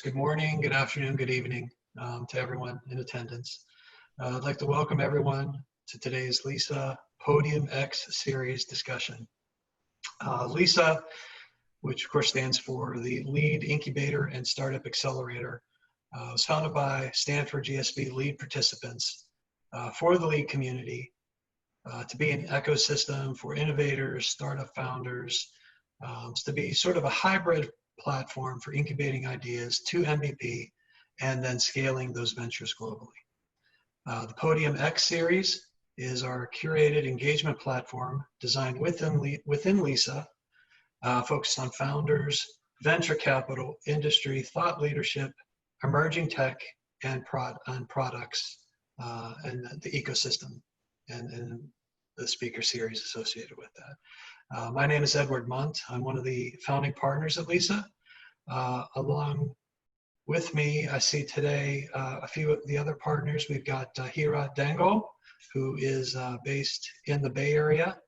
Good morning, good afternoon, good evening to everyone in attendance. I'd like to welcome everyone to today's LISA PodiumX series discussion. LISA, which of course stands for the Lead Incubator and Startup Accelerator, was founded by Stanford GSB lead participants for the lead community to be an ecosystem for innovators, startup founders, to be sort of a hybrid platform for incubating ideas to MVP and then scaling those ventures globally. The PodiumX series is our curated engagement platform designed within LISA, focused on founders, venture capital, industry, thought leadership, emerging tech, and products, and the ecosystem and the speaker series associated with that. My name is Edward Munt. I'm one of the founding partners at LISA. Along with me, I see today a few of the other partners. We've got Hira Dango, who is based in the Bay Area,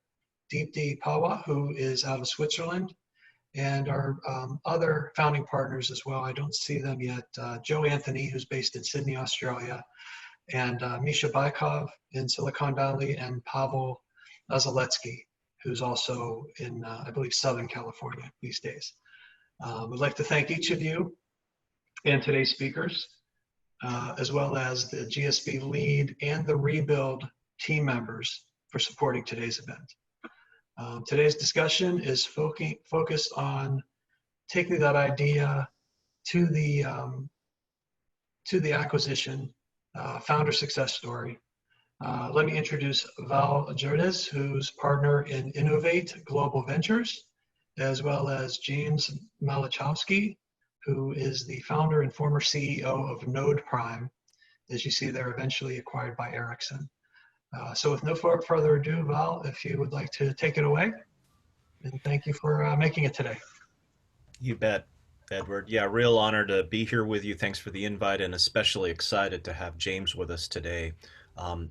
Deepti Pawa, who is out of Switzerland, and our other founding partners as well. I don't see them yet. Joe Anthony, who's based in Sydney, Australia, and Misha Baikov in Silicon Valley, and Pavel Lazaletsky, who's also in, I believe, Southern California these days. We'd like to thank each of you and today's speakers, as well as the GSB lead and the Rebuild team members for supporting today's event. Today's discussion is focused on taking that idea to the acquisition, founder success story. Let me introduce Val Jerdes, who's partner in Innovate Global Ventures, as well as James Malachowski, who is the founder and former CEO of NodePrime. As you see, they're eventually acquired by Ericsson. So with no further ado, Val, if you would like to take it away, and thank you for making it today. You bet, Edward. Yeah, real honor to be here with you. Thanks for the invite, and especially excited to have James with us today.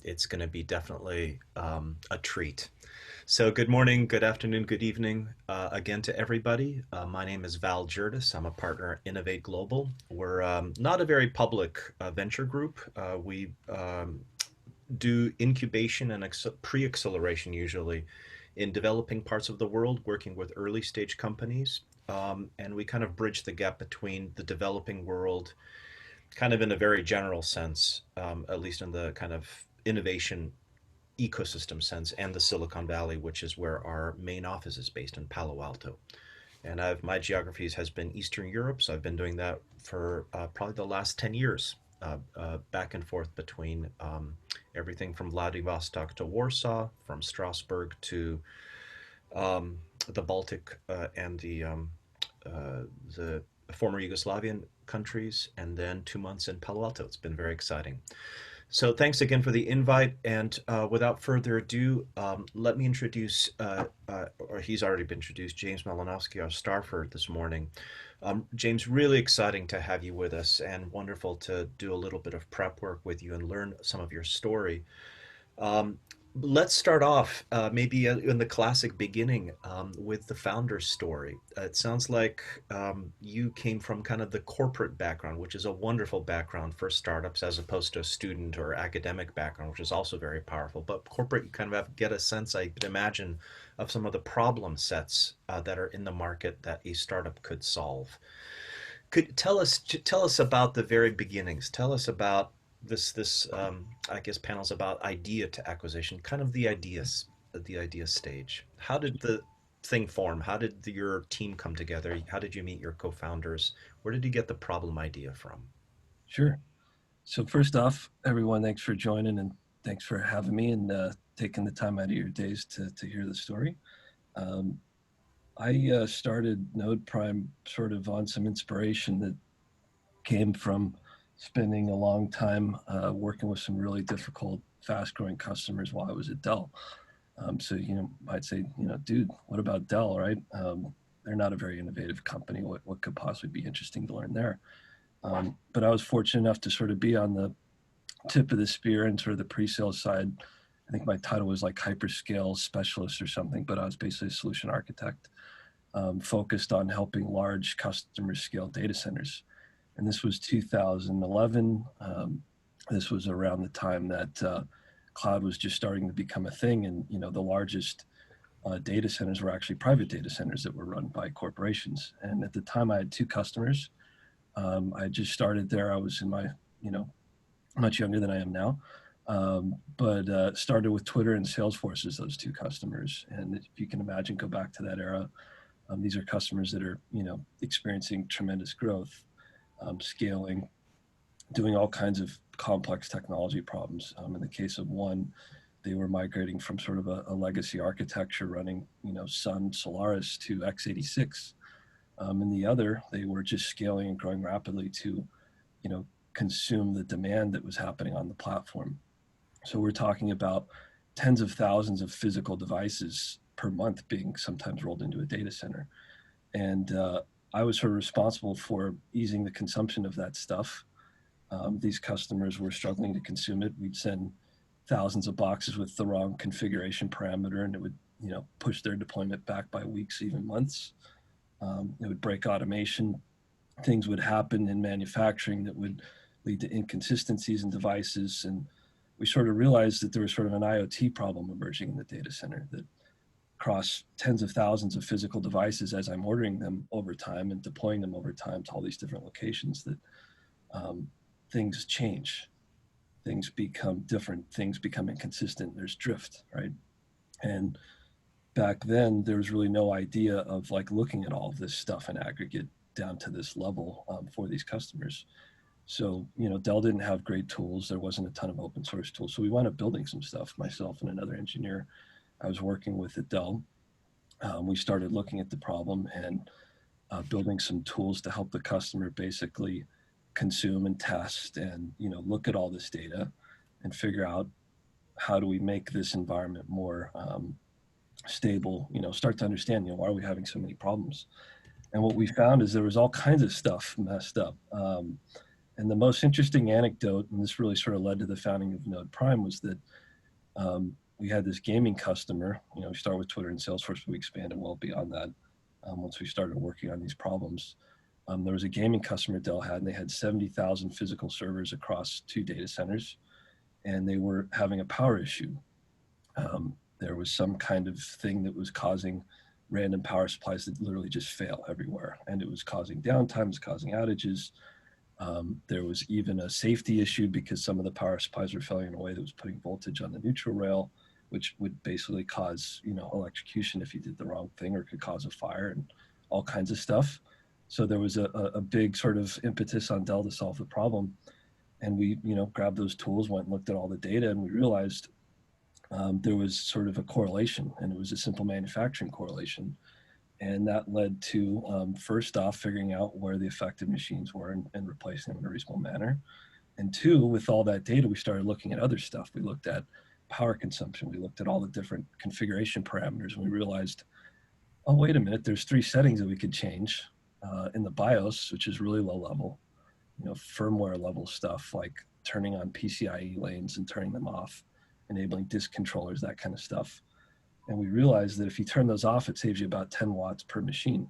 It's going to be definitely a treat. So good morning, good afternoon, good evening again to everybody. My name is Val Jerdes. I'm a partner at Innovate Global. We're not a very public venture group. We do incubation and pre-acceleration usually in developing parts of the world, working with early stage companies. And we kind of bridge the gap between the developing world, kind of in a very general sense, at least in the kind of innovation ecosystem sense, and the Silicon Valley, which is where our main office is based in Palo Alto. And my geographies has been Eastern Europe, so I've been doing that for probably the last 10 years, back and forth between everything from Vladivostok to Warsaw, from Strasbourg to the Baltic and the former Yugoslavian countries, and then 2 months in Palo Alto. It's been very exciting. So thanks again for the invite, and without further ado, let me introduce, or he's already been introduced, James Malachowski, our staffer this morning. James, really exciting to have you with us, and wonderful to do a little bit of prep work with you and learn some of your story. Let's start off maybe in the classic beginning with the founder's story. It sounds like you came from kind of the corporate background, which is a wonderful background for startups as opposed to a student or academic background, which is also very powerful. But corporate, you kind of get a sense, I could imagine, of some of the problem sets that are in the market that a startup could solve. Could tell us about the very beginnings. Tell us about this I guess panel's about idea to acquisition, kind of the idea stage. How did the thing form? How did your team come together? How did you meet your co-founders? Where did you get the problem idea from? Sure. So first off, everyone, thanks for joining, and thanks for having me and taking the time out of your days to hear the story. I started NodePrime sort of on some inspiration that came from spending a long time working with some really difficult, fast-growing customers while I was at Dell. So, might say, dude, what about Dell, right? They're not a very innovative company. What could possibly be interesting to learn there? But I was fortunate enough to sort of be on the tip of the spear and sort of the pre-sale side. I think my title was like hyperscale specialist or something, but I was basically a solution architect focused on helping large customers scale data centers. And this was 2011. This was around the time that cloud was just starting to become a thing. And, the largest data centers were actually private data centers that were run by corporations. And at the time I had 2 customers. I had just started there. I was in my, much younger than I am now. But started with Twitter and Salesforce as those 2 customers. And if you can imagine, go back to that era, these are customers that are, experiencing tremendous growth, scaling, doing all kinds of complex technology problems. In the case of one, they were migrating from sort of a legacy architecture running, Sun Solaris to x86. And the other, they were just scaling and growing rapidly to, consume the demand that was happening on the platform. So we're talking about tens of thousands of physical devices per month being sometimes rolled into a data center. And I was sort of responsible for easing the consumption of that stuff. These customers were struggling to consume it. We'd send thousands of boxes with the wrong configuration parameter, and it would, push their deployment back by weeks, even months. It would break automation. Things would happen in manufacturing that would lead to inconsistencies in devices. And we sort of realized that there was sort of an IoT problem emerging in the data center that across tens of thousands of physical devices, as I'm ordering them over time and deploying them over time to all these different locations, that things change, things become different, things become inconsistent, there's drift, right? And back then, there was really no idea of like looking at all of this stuff in aggregate down to this level for these customers. So, Dell didn't have great tools. There wasn't a ton of open source tools. So we wound up building some stuff, myself and another engineer I was working with at Dell. We started looking at the problem and building some tools to help the customer basically consume and test and, look at all this data and figure out how do we make this environment more stable, start to understand, why are we having so many problems? And what we found is there was all kinds of stuff messed up. And the most interesting anecdote, and this really sort of led to the founding of NodePrime, was that we had this gaming customer. We started with Twitter and Salesforce, but we expanded well beyond that once we started working on these problems. There was a gaming customer Dell had, and they had 70,000 physical servers across 2 data centers, and they were having a power issue. There was some kind of thing that was causing random power supplies that literally just fail everywhere, and it was causing downtime, it was causing outages. There was even a safety issue because some of the power supplies were failing in a way that was putting voltage on the neutral rail, which would basically cause, electrocution if you did the wrong thing, or could cause a fire and all kinds of stuff. So there was a big sort of impetus on Dell to solve the problem. And we, grabbed those tools, went and looked at all the data, and we realized there was sort of a correlation, and it was a simple manufacturing correlation. And that led to, first off, figuring out where the affected machines were and replacing them in a reasonable manner. And 2, with all that data, we started looking at other stuff. We looked at power consumption. We looked at all the different configuration parameters, and we realized, oh, wait a minute, there's 3 settings that we could change in the BIOS, which is really low level, firmware level stuff like turning on PCIe lanes and turning them off, enabling disk controllers, that kind of stuff. And we realized that if you turn those off, it saves you about 10 watts per machine.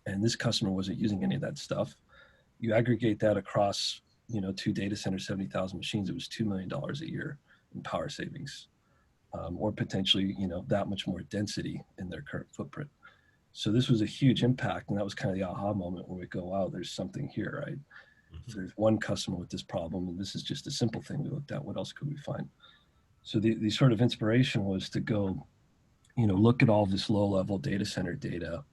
And this customer wasn't using any of that stuff. You aggregate that across, 2 data centers, 70,000 machines, it was $2 million a year in power savings, or potentially, that much more density in their current footprint. So this was a huge impact. And that was kind of the aha moment where we go, wow, there's something here, right? If there's one customer with this problem, and this is just a simple thing we looked at, what else could we find? So the sort of inspiration was to go, look at all this low-level data center data,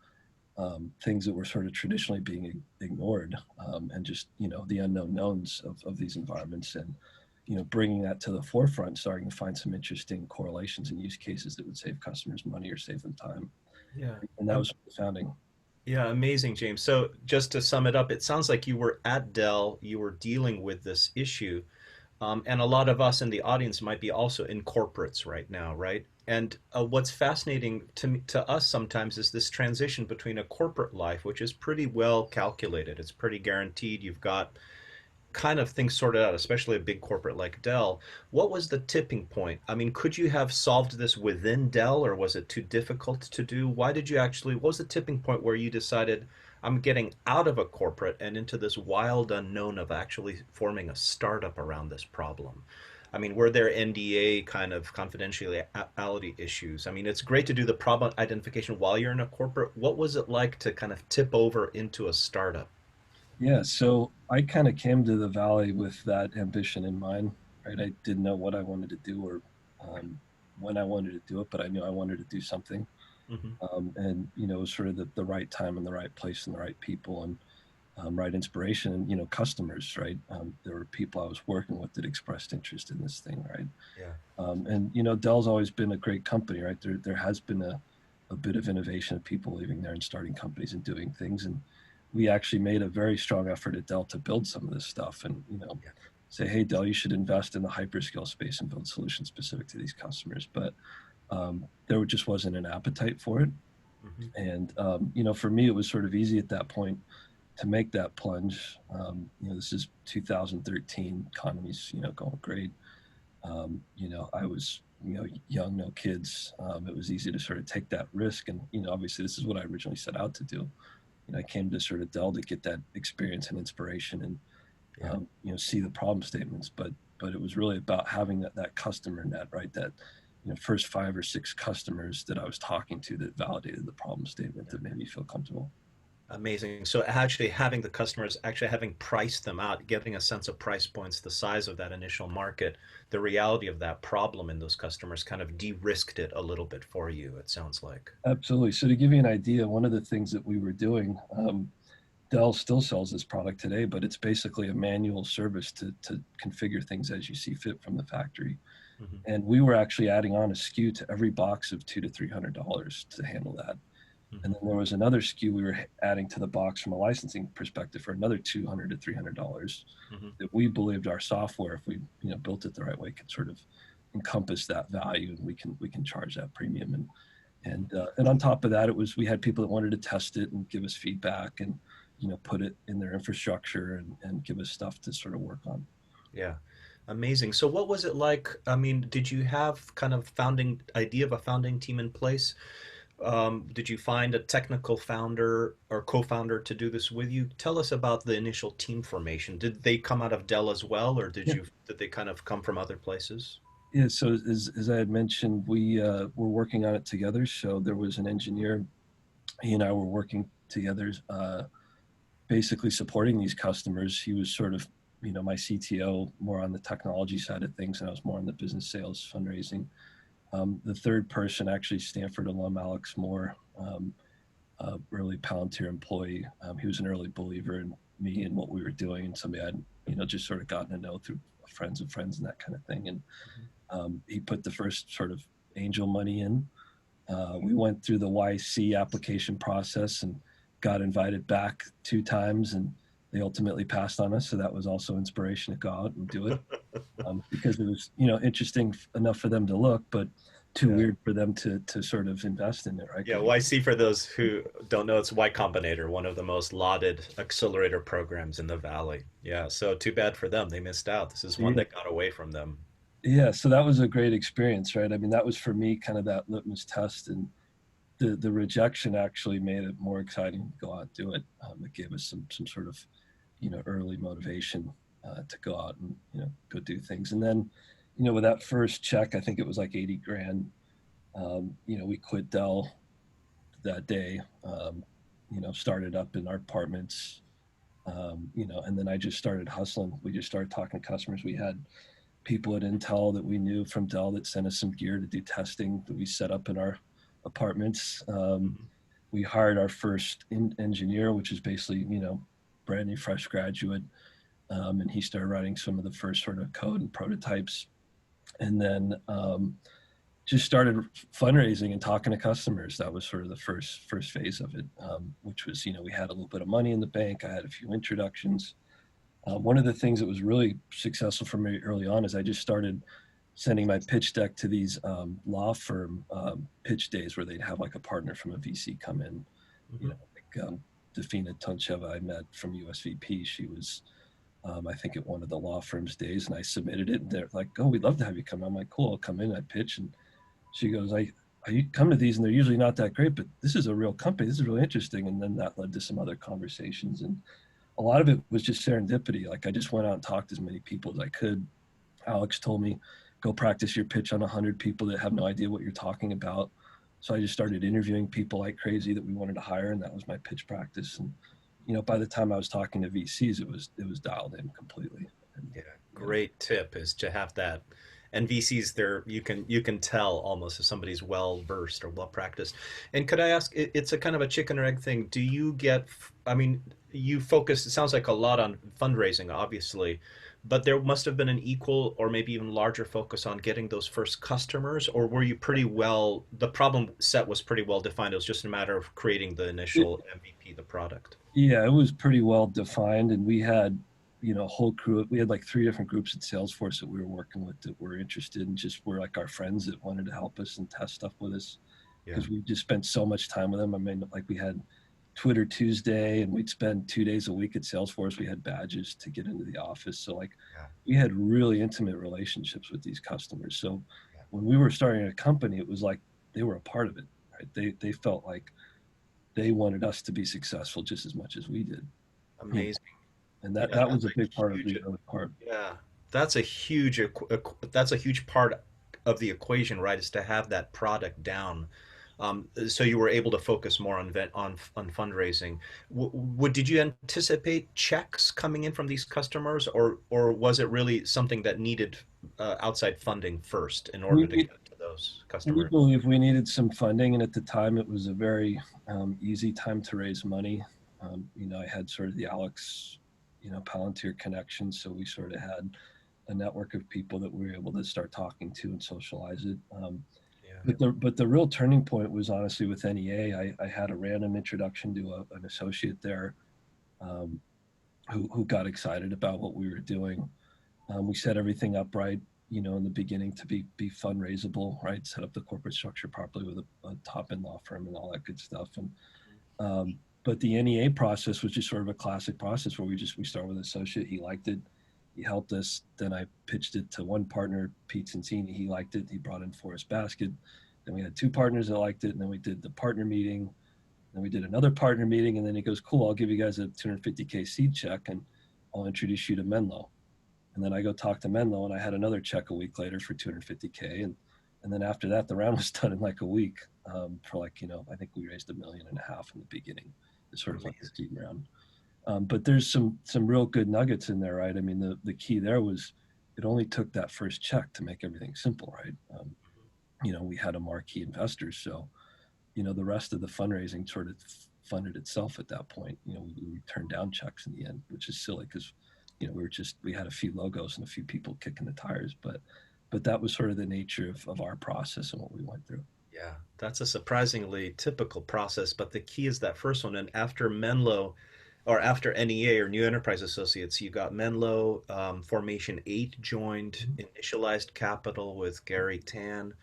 things that were sort of traditionally being ignored, and just, the unknown knowns of these environments, and, bringing that to the forefront, starting to find some interesting correlations and use cases that would save customers money or save them time. Yeah. And that was the founding. Yeah, amazing, James. So just to sum it up, it sounds like you were at Dell, you were dealing with this issue. And a lot of us in the audience might be also in corporates right now, right? And what's fascinating to us sometimes is this transition between a corporate life, which is pretty well calculated. It's pretty guaranteed. You've got kind of things sorted out, especially a big corporate like Dell. What was the tipping point? I mean, could you have solved this within Dell, or was it too difficult to do? Why did you actually, what was the tipping point where you decided, I'm getting out of a corporate and into this wild unknown of actually forming a startup around this problem. I mean, were there NDA kind of confidentiality issues? I mean, it's great to do the problem identification while you're in a corporate. What was it like to kind of tip over into a startup? Yeah, so I kind of came to the Valley with that ambition in mind, right? I didn't know what I wanted to do or um, when I wanted to do it, but I knew I wanted to do something. Hmm. And, it was sort of the right time and the right place and the right people and right inspiration and, customers, right? There were people I was working with that expressed interest in this thing, right? Yeah. And, Dell's always been a great company, right? There has been a bit of innovation of people leaving there and starting companies and doing things. And we actually made a very strong effort at Dell to build some of this stuff and, Yeah. say, hey, Dell, you should invest in the hyperscale space and build solutions specific to these customers. But there just wasn't an appetite for it. Hmm. And, for me, it was sort of easy at that point to make that plunge. This is 2013, economy's, going great. I was, young, no kids. It was easy to sort of take that risk. And, obviously this is what I originally set out to do. I came to sort of Dell to get that experience and inspiration and, Yeah. see the problem statements, but it was really about having that customer net, right? That, first 5 or 6 customers that I was talking to that validated the problem statement that made me feel comfortable. Amazing. So actually having the customers, actually having priced them out, getting a sense of price points, the size of that initial market, the reality of that problem in those customers kind of de-risked it a little bit for you, it sounds like. Absolutely. So to give you an idea, one of the things that we were doing, Dell still sells this product today, but it's basically a manual service to configure things as you see fit from the factory. Hmm. And we were actually adding on a SKU to every box of $200 to $300 to handle that. And Hmm. then there was another SKU we were adding to the box from a licensing perspective for another $200 to $300 Hmm. that we believed our software, if we built it the right way, could sort of encompass that value, and we can charge that premium. And on top of that, it was we had people that wanted to test it and give us feedback and put it in their infrastructure and give us stuff to sort of work on. Yeah. Amazing. So what was it like? I mean, did you have kind of founding idea of a founding team in place? Did you find a technical founder or co-founder to do this with you? Tell us about the initial team formation. Did they come out of Dell as well, or Yeah. did they kind of come from other places? Yeah, so as I had mentioned, we were working on it together. So there was an engineer. He and I were working together, basically supporting these customers. He was sort of, my CTO, more on the technology side of things, and I was more on the business sales fundraising. The third person, actually, Stanford alum Alex Moore, early Palantir employee. He was an early believer in me and what we were doing, and somebody I'd, just sort of gotten to know through friends of friends and that kind of thing. And he put the first sort of angel money in. We went through the YC application process and got invited back 2 times, and they ultimately passed on us. So that was also inspiration to go out and do it, because it was, interesting enough for them to look, but too Yeah. weird for them to sort of invest in it, right? Yeah, Because YC, for those who don't know, it's Y Combinator, one of the most lauded accelerator programs in the Valley. Yeah, so too bad for them. They missed out. This is one yeah, that got away from them. yeah, so that was a great experience, right? I mean, that was for me kind of that litmus test, and the rejection actually made it more exciting to go out and do it. It gave us some sort of early motivation to go out and go do things. And then with that first check, I think it was like 80 grand. We quit Dell that day. Started up in our apartments. And then I just started hustling. We just started talking to customers. We had people at Intel that we knew from Dell that sent us some gear to do testing that we set up in our apartments. Mhm. We hired our first engineer, which is basically, brand new fresh graduate. And he started writing some of the first sort of code and prototypes. And then just started fundraising and talking to customers. That was sort of the first phase of it, which was, we had a little bit of money in the bank. I had a few introductions. One of the things that was really successful for me early on is I just started sending my pitch deck to these law firm pitch days where they'd have like a partner from a VC come in. Mhm. Like Defina Toncheva I met from USVP. She was, I think, at one of the law firm's days, and I submitted it, and they're like, "Oh, we'd love to have you come." I'm like, "Cool, I'll come in." I pitch, and she goes, "I I come to these and they're usually not that great, but this is a real company. This is really interesting. And then that led to some other conversations. And a lot of it was just serendipity. Like I just went out and talked to as many people as I could. Alex told me, go practice your pitch on 100 people that have no idea what you're talking about. So I just started interviewing people like crazy that we wanted to hire, and that was my pitch practice. And by the time I was talking to VCs, it was dialed in completely. And, Yeah, great tip is to have that. And VCs, there you can tell almost if somebody's well versed or well practiced. And could I ask, it's a kind of a chicken or egg thing. Do you get, I mean, you focus, it sounds like a lot on fundraising, obviously, but there must have been an equal or maybe even larger focus on getting those first customers, or were you pretty well, the problem set was pretty well defined. It was just a matter of creating the initial MVP, the product. Yeah, it was pretty well defined, and we had, a whole crew. We had like 3 different groups at Salesforce that we were working with that were interested and just were like our friends that wanted to help us and test stuff with us Yeah. because we just spent so much time with them. I mean, like we had Twitter Tuesday, and we'd spend 2 days a week at Salesforce. We had badges to get into the office, so like Yeah. we had really intimate relationships with these customers. So Yeah. when we were starting a company, it was like they were a part of it, right? They felt like they wanted us to be successful just as much as we did. Amazing. And Yeah, that was that's a a big part of huge, the early part. yeah, that's a huge, that's a huge part of the equation, right? Is to have that product down. So you were able to focus more on on fundraising. Did you anticipate checks coming in from these customers, or was it really something that needed outside funding first in order to We, get to those we customers? believe we needed some funding, and at the time it was a very easy time to raise money. I had sort of the Alex, Palantir connection, so we sort of had a network of people that we were able to start talking to and socialize it. Yeah. But the real turning point was honestly with NEA. I had a random introduction to an associate there um, who got excited about what we were doing. We set everything up right, in the beginning to be fundraisable, right? Set up the corporate structure properly with a top end law firm and all that good stuff. And but the NEA process was just sort of a classic process where we start with an associate. He liked it. He helped us. Then I pitched it to one partner, Pete Cincini. He liked it. He brought in Forrest Basket. Then we had 2 partners that liked it. And then we did the partner meeting. Then we did another partner meeting. And then he goes, cool, I'll give you guys a 250K seed check and I'll introduce you to Menlo. And then I go talk to Menlo, and I had another check a week later for 250K. And then after that, the round was done in like a week for like, I think we raised $1.5 million in the beginning. It's sort of like the Amazing. seed round. But there's some real good nuggets in there, right? I mean, the key there was it only took that first check to make everything simple, right? We had a marquee investor, so the rest of the fundraising sort of funded itself at that point. We turned down checks in the end, which is silly because we had a few logos and a few people kicking the tires, but that was sort of the nature of our process and what we went through. Yeah, that's a surprisingly typical process, but the key is that first one. And after Menlo, or after NEA or New Enterprise Associates, you got Menlo, Formation 8 joined, Initialized Capital with Gary Tan,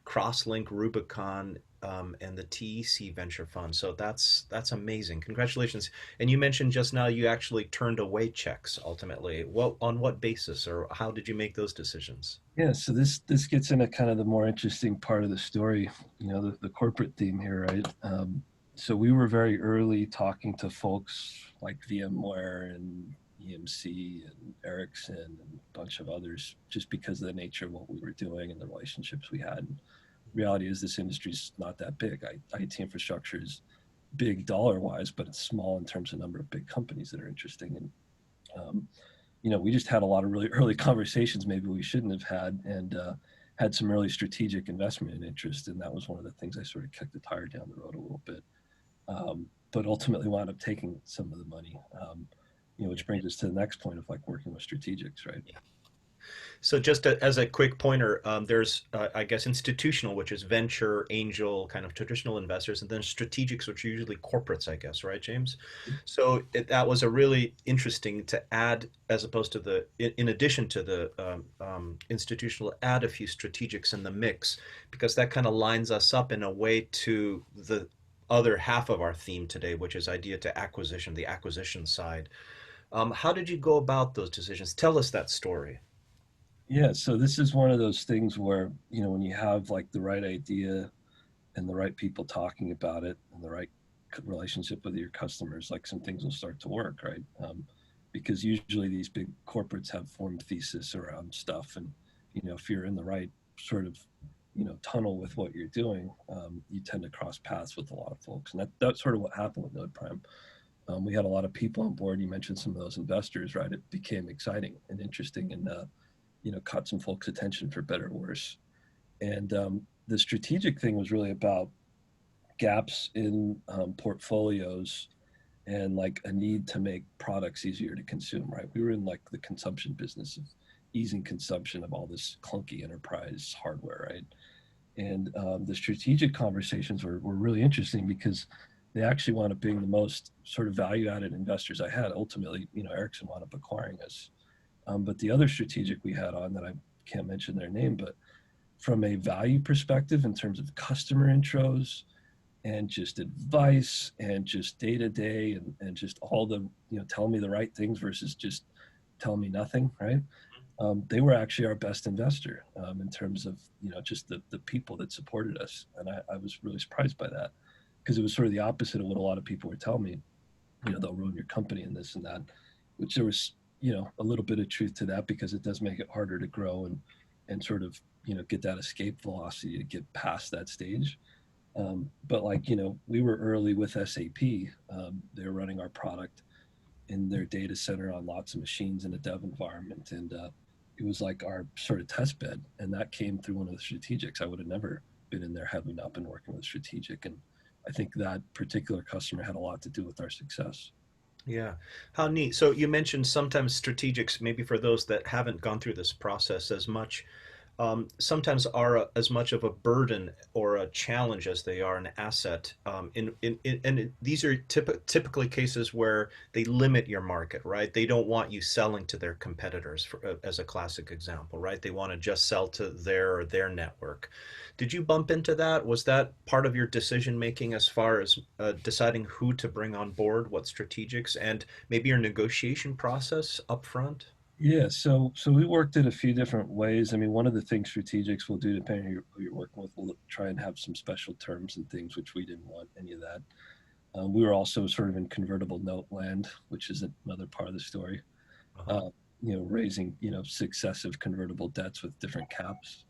Crosslink, Rubicon, and the TEC Venture Fund. So that's amazing. Congratulations. And you mentioned just now you actually turned away checks ultimately. On what basis, or how did you make those decisions? Yeah, so this gets into kind of the more interesting part of the story, the corporate theme here, right? So we were very early talking to folks like VMware and EMC and Ericsson and a bunch of others, just because of the nature of what we were doing and the relationships we had. And reality is this industry's not that big. IT infrastructure is big dollar wise, but it's small in terms of number of big companies that are interesting. And um, we just had a lot of really early conversations maybe we shouldn't have had, and had some really strategic investment and interest. And that was one of the things I sort of kicked the tire down the road a little bit. But ultimately wound up taking some of the money, which brings us to the next point of like working with strategics, right? So just as a quick pointer, there's, I guess, institutional, which is venture, angel, kind of traditional investors, and then strategics, which are usually corporates, I guess, right, James? So that was a really interesting to add, as opposed to in addition to the institutional, add a few strategics in the mix, because that kind of lines us up in a way to the other half of our theme today, which is idea to acquisition, the acquisition side. How did you go about those decisions? Tell us that story. Yeah, so this is one of those things where, when you have like the right idea and the right people talking about it and the right relationship with your customers, like some things will start to work, right? Because usually these big corporates have formed thesis around stuff, and if you're in the right sort of tunnel with what you're doing, you tend to cross paths with a lot of folks, and that's sort of what happened with NodePrime. We had a lot of people on board. You mentioned some of those investors, right? It became exciting and interesting, and caught some folks' attention for better or worse. And the strategic thing was really about gaps in portfolios and like a need to make products easier to consume, right? We were in like the consumption business of easing consumption of all this clunky enterprise hardware, right? And the strategic conversations were really interesting because they actually wound up being the most sort of value-added investors I had. Ultimately, Ericsson wound up acquiring us. But the other strategic we had on that I can't mention their name, but from a value perspective in terms of customer intros and just advice and just day to day and just all the, tell me the right things versus just tell me nothing, right? They were actually our best investor in terms of, just the people that supported us. And I was really surprised by that because it was sort of the opposite of what a lot of people were telling me, they'll ruin your company and this and that, which there was, a little bit of truth to that because it does make it harder to grow and sort of, get that escape velocity to get past that stage. But like, we were early with SAP. They were running our product in their data center on lots of machines in a dev environment. And it was like our sort of test bed. And that came through one of the strategics. I would have never been in there had we not been working with strategic. And I think that particular customer had a lot to do with our success. Yeah, how neat. So you mentioned sometimes strategics, maybe for those that haven't gone through this process as much, sometimes are as much of a burden or a challenge as they are an asset. And these are typically cases where they limit your market, right? They don't want you selling to their competitors, as a classic example, right? They want to just sell to their network. Did you bump into that? Was that part of your decision making as far as deciding who to bring on board, what strategics, and maybe your negotiation process up front? Yeah, so we worked it a few different ways. I mean, one of the things strategics will do, depending on who you're working with, will try and have some special terms and things, which we didn't want any of that. We were also sort of in convertible note land, which is another part of the story. Uh-huh. Uh, raising successive convertible debts with different caps,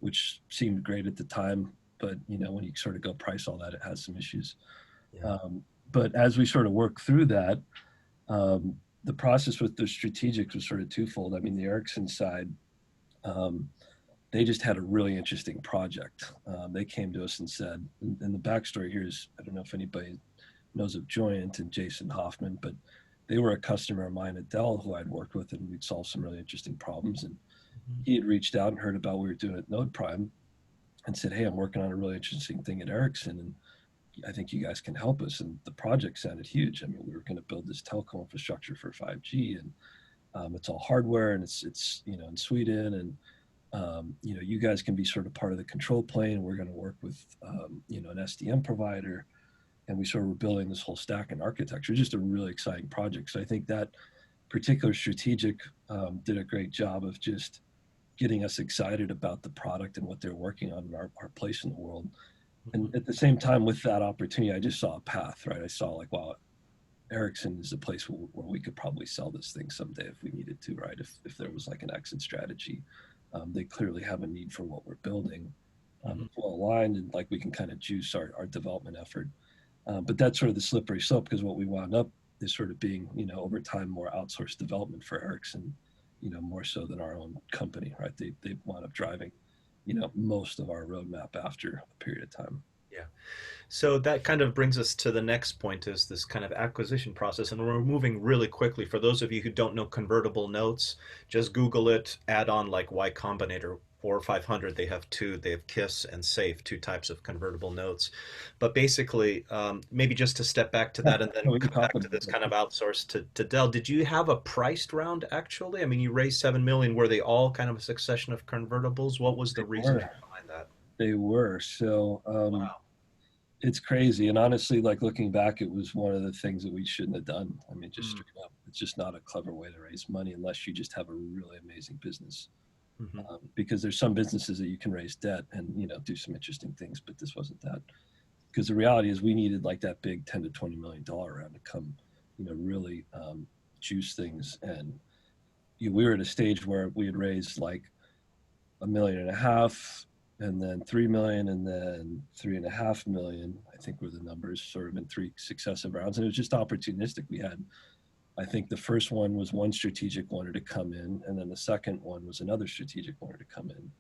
which seemed great at the time, but when you sort of go price all that, it has some issues. Yeah. But as we sort of work through that, um, the process with the strategics was sort of twofold. I mean, the Ericsson side, um, they just had a really interesting project. They came to us and said, and the backstory here is, I don't know if anybody knows of Joyent and Jason Hoffman, but they were a customer of mine at Dell who I'd worked with, and we'd solved some really interesting problems. And Mhm. he had reached out and heard about what we were doing at NodePrime and said, hey, I'm working on a really interesting thing at Ericsson, and I think you guys can help us. And the project sounded huge. I mean, we were going to build this telco infrastructure for 5G, and it's all hardware, and it's in Sweden, and you guys can be sort of part of the control plane. We're going to work with an SDM provider, and we sort of were building this whole stack and architecture. Just a really exciting project. So I think that particular strategic did a great job of just getting us excited about the product and what they're working on and our place in the world. And at the same time, with that opportunity, I just saw a path, right? I saw like, wow, Ericsson is a place where we could probably sell this thing someday if we needed to, right? If there was like an exit strategy, they clearly have a need for what we're building. Mhm. It's well aligned, and like we can kind of juice our development effort. But that's sort of the slippery slope, because what we wound up is sort of being, over time, more outsourced development for Ericsson, more so than our own company, right? They wound up driving, most of our roadmap after a period of time. Yeah. So that kind of brings us to the next point, is this kind of acquisition process. And we're moving really quickly. For those of you who don't know convertible notes, just Google it, add on like Y Combinator or 500. They have two. They have KISS and SAFE, two types of convertible notes. But basically, maybe just to step back to Yeah, that and then no, we can come talk back about to this that. kind of outsource to Dell. Did you have a priced round actually? I mean, you raised 7 million. Were they all kind of a succession of convertibles? What was They the reasoning were. behind that? They were. So Wow. it's crazy. And honestly, like looking back, it was one of the things that we shouldn't have done. I mean, just Mm, straight up, it's just not a clever way to raise money unless you just have a really amazing business. Mhm. because there's some businesses that you can raise debt and, you know, do some interesting things, but this wasn't that. Because the reality is we needed like that big 10 to $20 million round to come, you know, really juice things. And we were at a stage where we had raised like $1.5 million, and then 3 million, and then 3.5 million, I think were the numbers, sort of in 3 successive rounds. And it was just opportunistic. We had, I think the first one was one strategic wanted to come in, and then the second one was another strategic wanted to come in.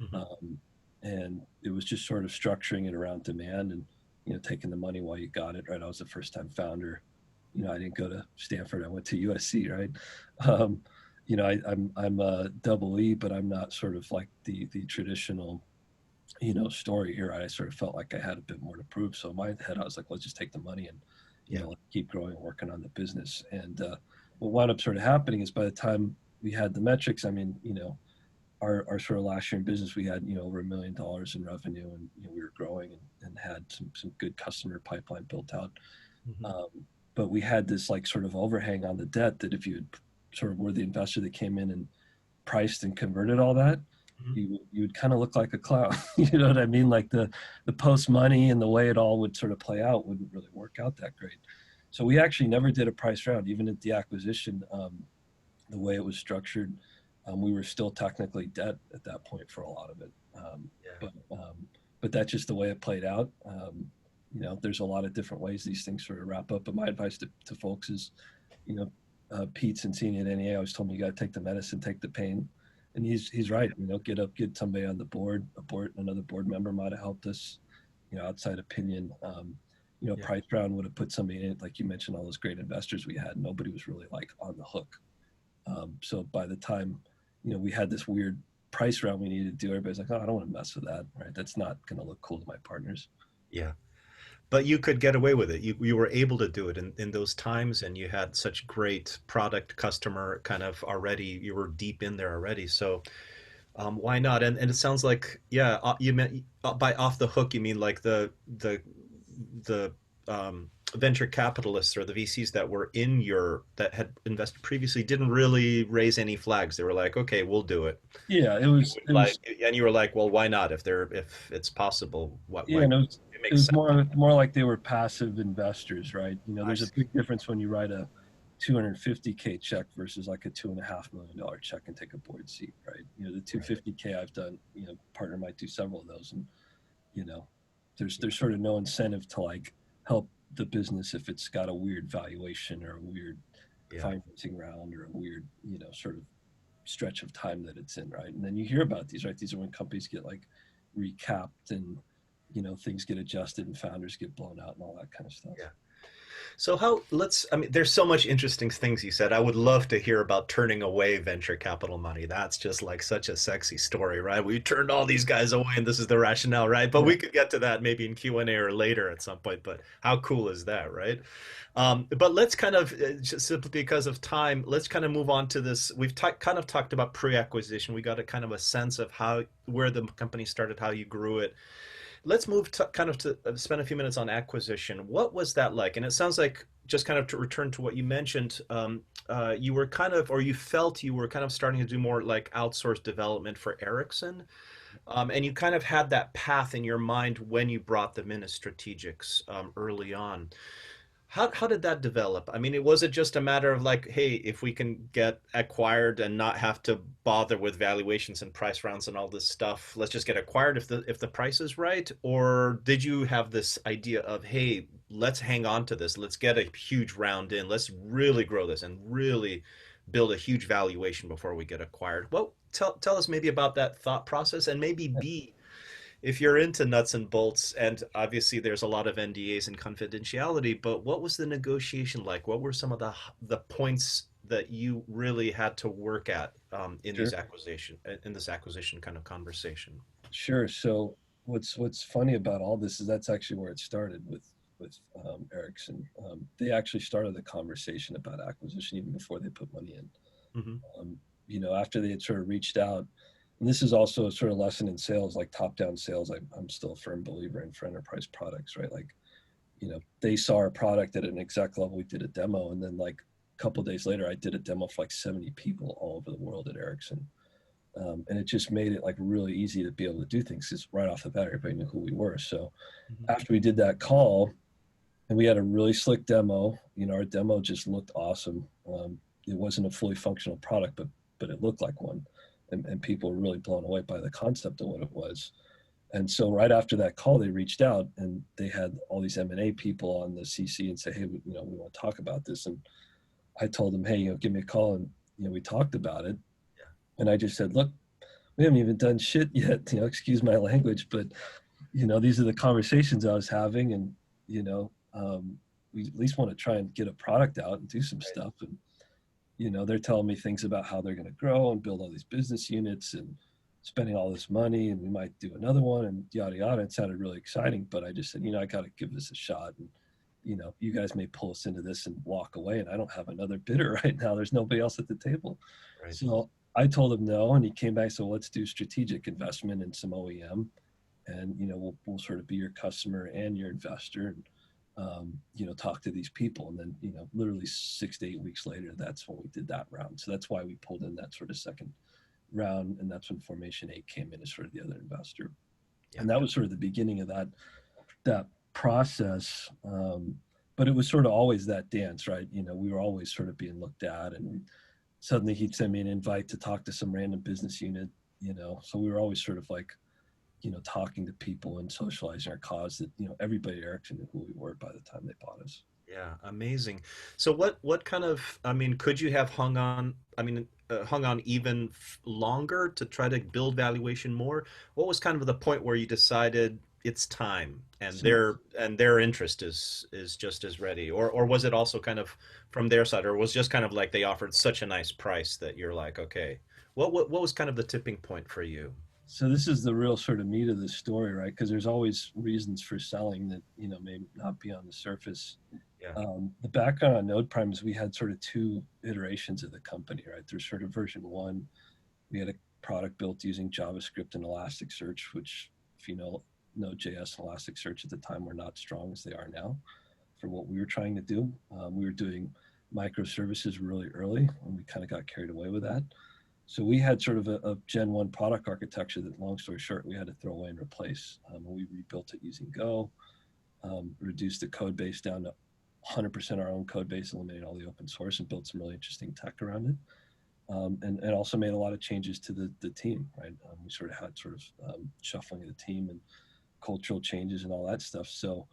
Mhm. And it was just sort of structuring it around demand and, you know, taking the money while you got it, right? I was a first time founder. You know, I didn't go to Stanford, I went to USC, right? You know, I'm a double E, but I'm not sort of like the traditional, you know, story here. I sort of felt like I had a bit more to prove. So in my head, I was like, let's just take the money and, you Yeah. know, keep growing and working on the business. And what wound up sort of happening is by the time we had the metrics, I mean, you know, our sort of last year in business, we had, you know, over $1 million in revenue, and, you know, we were growing and had some good customer pipeline built out. Mhm. But we had this like sort of overhang on the debt that if you had sort of were the investor that came in and priced and converted all that, Mhm. you would kind of look like a clown. You know what I mean? Like the post money and the way it all would sort of play out wouldn't really work out that great. So we actually never did a price round, even at the acquisition. The way it was structured, we were still technically debt at that point for a lot of it. Yeah. But that's just the way it played out. You know, there's a lot of different ways these things sort of wrap up. But my advice to folks is, you know, Pete Cincini at NEA always told me you got to take the medicine, take the pain, and he's right. You know, get somebody on the board. Another board member might have helped us. You know, outside opinion. You know, Yeah. price round would have put somebody in it, like you mentioned, all those great investors we had. Nobody was really like on the hook. So by the time, you know, we had this weird price round we needed to do, everybody's like, oh, I don't want to mess with that, right? That's not going to look cool to my partners. Yeah. But you could get away with it. You were able to do it in those times, and you had such great product customer kind of already. You were deep in there already. So why not? And it sounds like, yeah, you meant by off the hook, you mean like the venture capitalists or the VCs that were in that had invested previously didn't really raise any flags. They were like, okay, we'll do it. Yeah, it Like, was, and you were like, well, why not? If it's possible, yeah, why and it it makes was sense. more like they were passive investors, right? You know, I there's a see. big difference when you write a 250K check versus like a $2.5 million check and take a board seat, right? You know, the Right. 250K I've done, you know, partner might do several of those, and, you know, Yeah. there's sort of no incentive to like help the business if it's got a weird valuation or a weird Yeah. financing round or a weird, you know, sort of stretch of time that it's in, right? And then you hear about these, right? These are when companies get like recapped and, you know, things get adjusted and founders get blown out and all that kind of stuff. Yeah. So I mean, there's so much interesting things you said. I would love to hear about turning away venture capital money. That's just like such a sexy story, right? We turned all these guys away and this is the rationale, right? But Yeah, we could get to that maybe in Q&A or later at some point, but how cool is that, right? But let's kind of, just simply because of time, let's kind of move on to this. We've kind of talked about pre-acquisition. We got a kind of a sense of where the company started, how you grew it. Let's move to kind of to spend a few minutes on acquisition. What was that like? And it sounds like, just kind of to return to what you mentioned, you were kind of, or you felt you were kind of starting to do more like outsourced development for Ericsson. And you kind of had that path in your mind when you brought them in as strategics early on. How did that develop? I mean, was it just a matter of like, hey, if we can get acquired and not have to bother with valuations and price rounds and all this stuff, let's just get acquired if the price is right? Or did you have this idea of, hey, let's hang on to this, let's get a huge round in, let's really grow this and really build a huge valuation before we get acquired? Well, tell us maybe about that thought process, and maybe B, if you're into nuts and bolts, and obviously there's a lot of NDAs and confidentiality, but what was the negotiation like? What were some of the points that you really had to work at sure, in this acquisition kind of conversation? sure. So what's funny about all this is that's actually where it started with Ericsson. They actually started the conversation about acquisition even before they put money in. Hmm. You know, after they had sort of reached out, and this is also a sort of lesson in sales, like top-down sales. I'm still a firm believer in for enterprise products, right? Like, you know, they saw our product at an exec level. We did a demo, and then like a couple of days later, I did a demo for like 70 people all over the world at Ericsson. And it just made it like really easy to be able to do things because right off the bat, everybody knew who we were. So Mhm. after we did that call, and we had a really slick demo, our demo just looked awesome. It wasn't a fully functional product, but it looked like one, and people were really blown away by the concept of what it was. And so right after that call, they reached out and they had all these M&A people on the CC and say, hey, we want to talk about this. And I told them, hey, give me a call. And, we talked about it. Yeah. And I just said, look, we haven't even done shit yet, excuse my language, but, these are the conversations I was having. And, we at least want to try and get a product out and do some stuff. And, they're telling me things about how they're going to grow and build all these business units and spending all this money, and we might do another one and yada, yada. It sounded really exciting, but I just said, I got to give this a shot. And, you guys may pull us into this and walk away, and I don't have another bidder right now. There's nobody else at the table. Right. So I told him no, and he came back, so let's do strategic investment in some OEM, and, we'll sort of be your customer and your investor. And, talk to these people. And then, literally 6 to 8 weeks later, that's when we did that round. So that's why we pulled in that sort of second round. And that's when Formation 8 came in as sort of the other investor. Yeah. And that was sort of the beginning of that process. But it was sort of always that dance, right? We were always sort of being looked at, and suddenly he'd send me an invite to talk to some random business unit, so we were always sort of like, talking to people and socializing our cause that, everybody at Ericsson knew who we were by the time they bought us. Yeah, amazing. So what kind of, could you have hung on, hung on even longer to try to build valuation more? What was kind of the point where you decided it's time and their interest is just as ready? Or was it also kind of from their side, or was just kind of like they offered such a nice price that you're like, okay, what was kind of the tipping point for you? So this is the real sort of meat of the story, right? Because there's always reasons for selling that, may not be on the surface. Yeah. The background on NodePrime is we had sort of two iterations of the company, right? There's sort of version one. We had a product built using JavaScript and Elasticsearch, which, if you know Node.js and Elasticsearch at the time, were not strong as they are now for what we were trying to do. We were doing microservices really early, and we kind of got carried away with that. So we had sort of a Gen 1 product architecture that, long story short, we had to throw away and replace. We rebuilt it using Go, reduced the code base down to 100% our own code base, eliminated all the open source, and built some really interesting tech around it. And also made a lot of changes to the team, right? We sort of had sort of shuffling of the team and cultural changes and all that stuff. So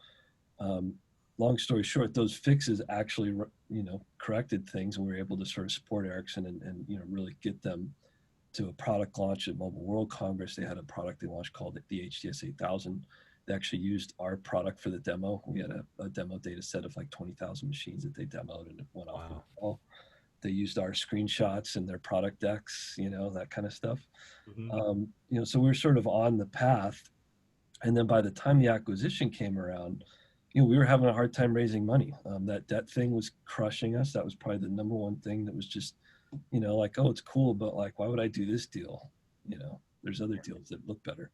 long story short, those fixes actually, corrected things, and we were able to sort of support Ericsson and really get them to a product launch at Mobile World Congress. They had a product they launched called the HDS 8000. They actually used our product for the demo. We had a demo data set of like 20,000 machines that they demoed, and it went off the wall. They used our screenshots and their product decks, that kind of stuff. Mm-hmm. So we were sort of on the path. And then by the time the acquisition came around, we were having a hard time raising money. That debt thing was crushing us. That was probably the number one thing that was just, like, oh, it's cool, but like, why would I do this deal? There's other deals that look better.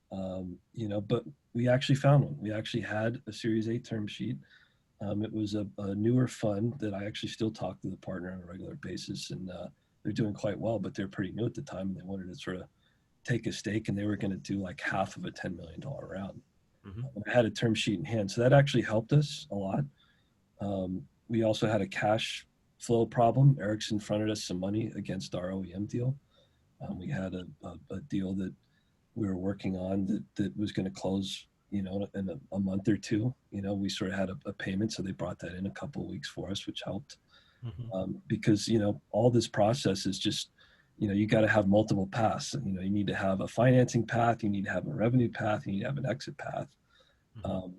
But we actually found one. We actually had a Series 8 term sheet. It was a newer fund that I actually still talk to the partner on a regular basis, and they're doing quite well, but they're pretty new at the time, and they wanted to sort of take a stake, and they were going to do like half of a $10 million round. Mm-hmm. I had a term sheet in hand, so that actually helped us a lot. We also had a cash flow problem. Ericsson fronted us some money against our OEM deal. We had a deal that we were working on that was going to close, in a month or two. We sort of had a payment, so they brought that in a couple of weeks for us, which helped. Mm-hmm. Because all this process is just, you got to have multiple paths. You need to have a financing path, you need to have a revenue path, you need to have an exit path. Mm-hmm.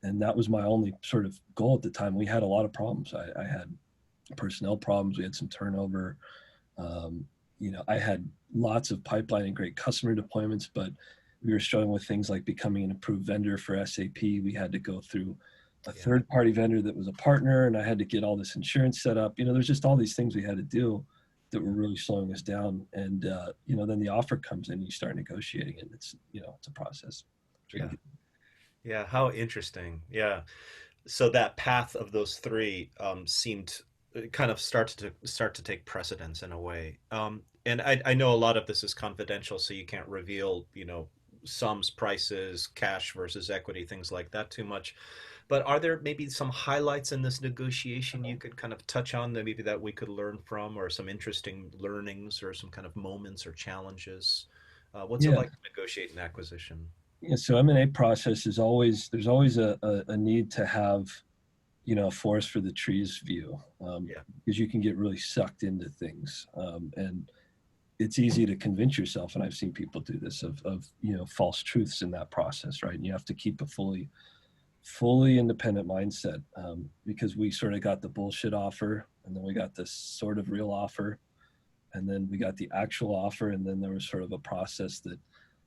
And that was my only sort of goal at the time. We had a lot of problems. I had personnel problems. We had some turnover. I had lots of pipeline and great customer deployments, but we were struggling with things like becoming an approved vendor for SAP. We had to go through a third-party vendor that was a partner, and I had to get all this insurance set up. There's just all these things we had to do that were really slowing us down. And then the offer comes in, and you start negotiating, and it's a process. Yeah. Yeah. How interesting. Yeah. So that path of those three seemed kind of start to take precedence in a way. And I know a lot of this is confidential, so you can't reveal, sums, prices, cash versus equity, things like that too much. But are there maybe some highlights in this negotiation you could kind of touch on that maybe that we could learn from, or some interesting learnings or some kind of moments or challenges? What's it Yeah. like to negotiate an acquisition? Yeah. So M&A process is always, there's always a need to have, a forest for the trees view, Yeah. because you can get really sucked into things. And it's easy to convince yourself, and I've seen people do this, of false truths in that process, right? And you have to keep a fully independent mindset, because we sort of got the bullshit offer, and then we got this sort of real offer, and then we got the actual offer, and then there was sort of a process that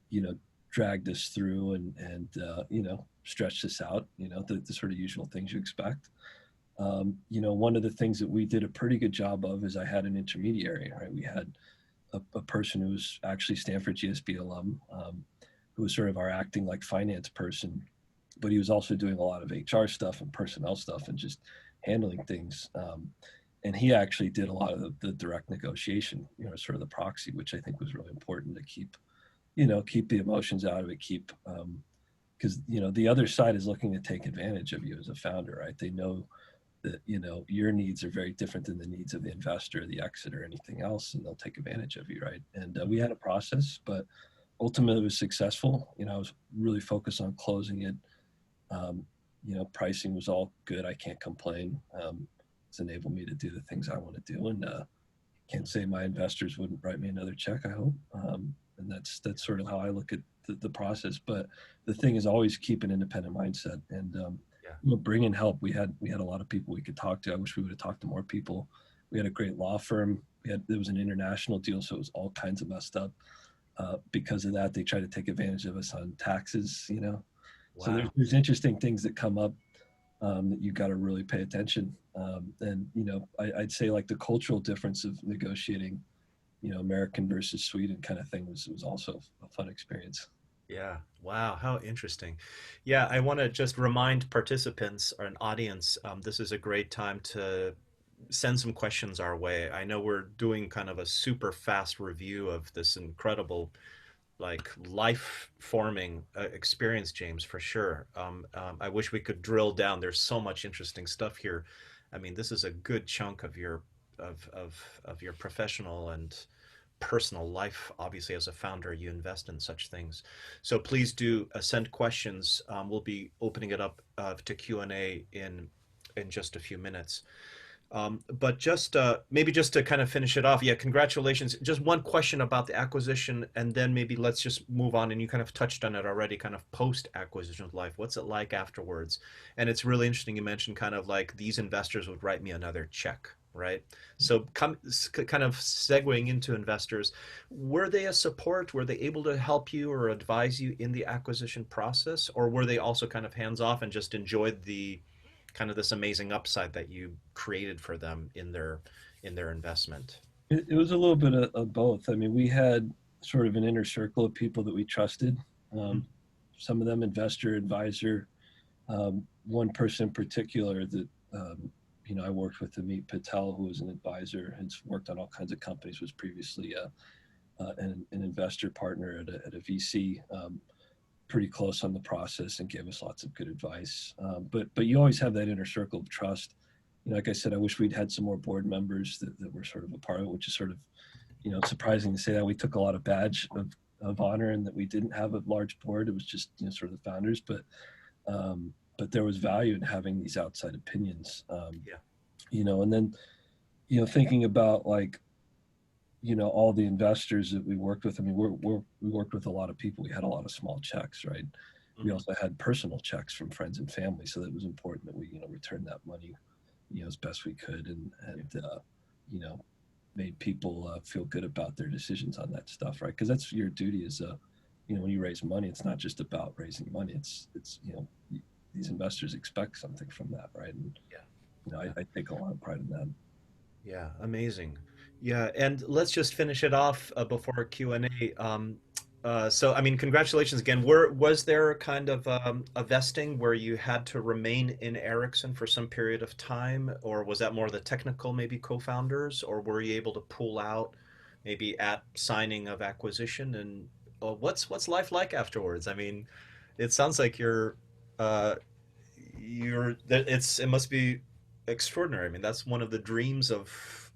you know dragged us through and stretched us out, the sort of usual things you expect. One of the things that we did a pretty good job of is I had an intermediary, right? We had a person who was actually Stanford GSB alum, who was sort of our acting like finance person, but he was also doing a lot of HR stuff and personnel stuff and just handling things. And he actually did a lot of the direct negotiation, sort of the proxy, which I think was really important to keep the emotions out of it, because the other side is looking to take advantage of you as a founder, right? They know that your needs are very different than the needs of the investor, the exit, or anything else, and they'll take advantage of you, right? And we had a process, but ultimately it was successful. I was really focused on closing it. Pricing was all good. I can't complain. It's enabled me to do the things I want to do, and can't say my investors wouldn't write me another check, I hope. And that's sort of how I look at the process. But the thing is always keep an independent mindset and Yeah. bring in help. We had a lot of people we could talk to. I wish we would have talked to more people. We had a great law firm. It was an international deal, so it was all kinds of messed up. Because of that, they try to take advantage of us on taxes. So Wow. there's interesting things that come up, that you got to really pay attention. And I'd say like the cultural difference of negotiating, American versus Sweden kind of thing was also a fun experience. Yeah. Wow. How interesting. Yeah. I want to just remind participants or an audience, this is a great time to send some questions our way. I know we're doing kind of a super fast review of this incredible, like, life forming experience, James, for sure. I wish we could drill down. There's so much interesting stuff here. I mean, this is a good chunk of your of your professional and personal life. Obviously, as a founder, you invest in such things. So please do send questions. We'll be opening it up to Q&A in just a few minutes. But just maybe just to kind of finish it off, yeah, congratulations. Just one question about the acquisition, and then maybe let's just move on. And you kind of touched on it already, kind of post-acquisition life. What's it like afterwards? And it's really interesting. You mentioned kind of like these investors would write me another check, right? So kind of segueing into investors, were they a support? Were they able to help you or advise you in the acquisition process, or were they also kind of hands off and just enjoyed the kind of this amazing upside that you created for them in their investment? It was a little bit of both. I mean, we had sort of an inner circle of people that we trusted. Mm-hmm. Some of them investor, advisor. One person in particular that I worked with, Amit Patel, who was an advisor, has worked on all kinds of companies, was previously an investor partner at a VC. Pretty close on the process and gave us lots of good advice. But you always have that inner circle of trust. Like I said, I wish we'd had some more board members that were sort of a part of it, which is sort of, surprising to say that we took a lot of badge of honor and that we didn't have a large board. It was just, sort of the founders, but there was value in having these outside opinions. Yeah. And then, thinking about like, all the investors that we worked with. I mean, we worked with a lot of people. We had a lot of small checks, right? We Mm-hmm. also had personal checks from friends and family, so that was important that we, returned that money, as best we could, and made people feel good about their decisions on that stuff, right? Because that's your duty as when you raise money, it's not just about raising money. It's these investors expect something from that, right? And Yeah. I take a lot of pride in that. Yeah, amazing. Yeah, and let's just finish it off before Q&A. So, I mean, congratulations again. Was there kind of a vesting where you had to remain in Ericsson for some period of time, or was that more the technical, maybe co-founders, or were you able to pull out maybe at signing of acquisition, and what's life like afterwards? I mean, it sounds like uh, it must be extraordinary. I mean, that's one of the dreams of